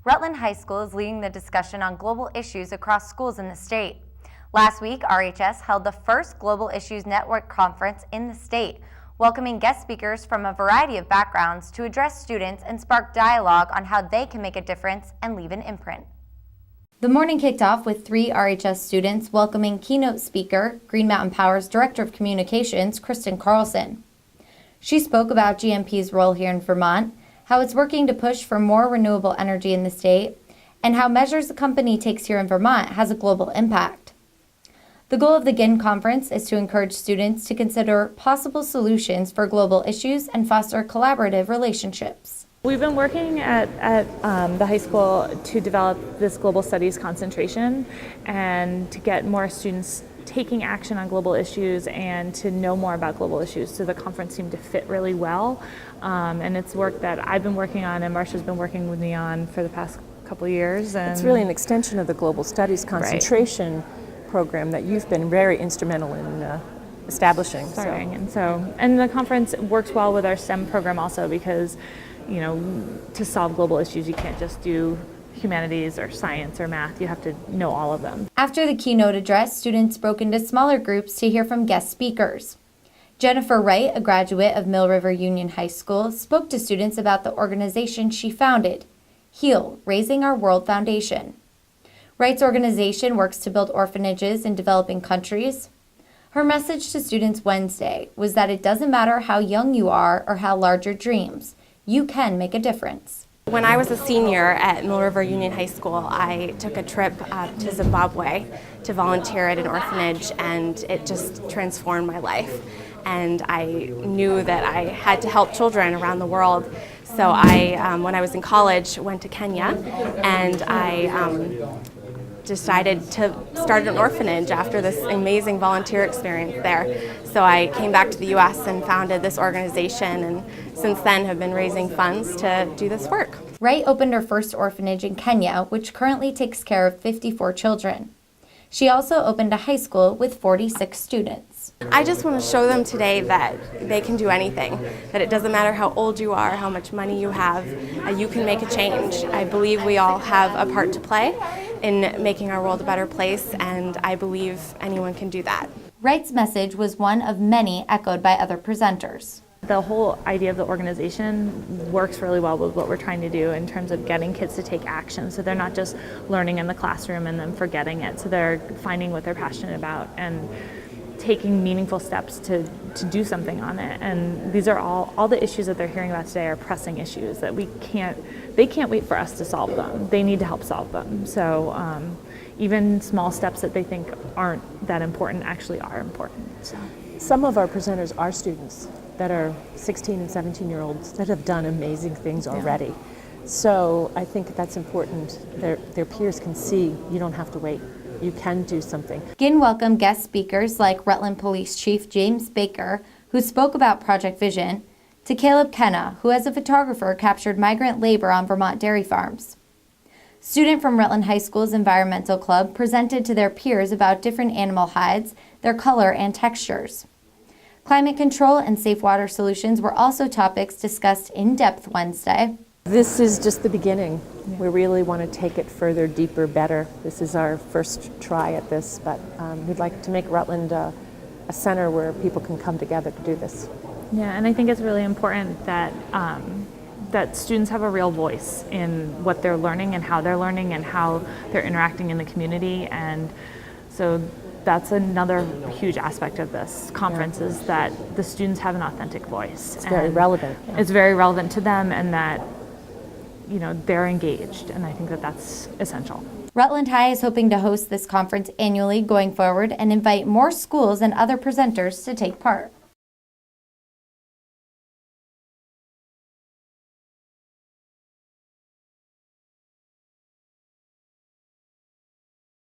Rutland High School is leading the discussion on global issues across schools in the state. Last week, RHS held the first Global Issues Network conference in the state, welcoming guest speakers from a variety of backgrounds to address students and spark dialogue on how they can make a difference and leave an imprint. The morning kicked off with 3 RHS students welcoming keynote speaker, Green Mountain Power's Director of Communications, Kristen Carlson. She spoke about GMP's role here in Vermont, how it's working to push for more renewable energy in the state, and how measures the company takes here in Vermont has a global impact. The goal of the GIN conference is to encourage students to consider possible solutions for global issues and foster collaborative relationships. We've been working at the high school to develop this global studies concentration and to get more students taking action on global issues and to know more about global issues. So the conference seemed to fit really well. And it's work that I've been working on and Marcia's been working with me on for the past couple of years. And it's really an extension of the global studies concentration program that you've been very instrumental in establishing. And the conference works well with our STEM program also because, you know, to solve global issues, you can't just do humanities or science or math. You have to know all of them. After the keynote address, students broke into smaller groups to hear from guest speakers. Jennifer Wright, a graduate of Mill River Union High School, spoke to students about the organization she founded, HEAL, Raising Our World Foundation. Wright's organization works to build orphanages in developing countries. Her message to students Wednesday was that it doesn't matter how young you are or how large your dreams, you can make a difference. When I was a senior at Mill River Union High School, I took a trip to Zimbabwe to volunteer at an orphanage, and it just transformed my life. And I knew that I had to help children around the world. So I, when I was in college, went to Kenya, and I decided to start an orphanage after this amazing volunteer experience there. So I came back to the U.S. and founded this organization, and since then have been raising funds to do this work. Wright opened her first orphanage in Kenya, which currently takes care of 54 children. She also opened a high school with 46 students. I just want to show them today that they can do anything, that it doesn't matter how old you are, how much money you have, you can make a change. I believe we all have a part to play in making our world a better place, and I believe anyone can do that. Wright's message was one of many echoed by other presenters. The whole idea of the organization works really well with what we're trying to do in terms of getting kids to take action. So they're not just learning in the classroom and then forgetting it. So they're finding what they're passionate about and taking meaningful steps to do something on it. And these are all the issues that they're hearing about today are pressing issues that they can't wait for us to solve them. They need to help solve them. So even small steps that they think aren't that important actually are important. So. Some of our presenters are students that are 16 and 17-year-olds that have done amazing things already. So I think that's important. Their peers can see you don't have to wait. You can do something. GIN welcomed guest speakers like Rutland Police Chief James Baker, who spoke about Project Vision, to Caleb Kenna, who as a photographer captured migrant labor on Vermont dairy farms. Student from Rutland High School's Environmental Club presented to their peers about different animal hides, their color and textures. Climate control and safe water solutions were also topics discussed in depth Wednesday. This is just the beginning. We really want to take it further, deeper, better. This is our first try at this, but we'd like to make Rutland a center where people can come together to do this. Yeah, and I think it's really important that that students have a real voice in what they're learning and how they're interacting in the community, and so that's another huge aspect of this conference is that the students have an authentic voice. It's very relevant. Yeah. It's very relevant to them, and that they're engaged, and I think that that's essential. Rutland High is hoping to host this conference annually going forward and invite more schools and other presenters to take part.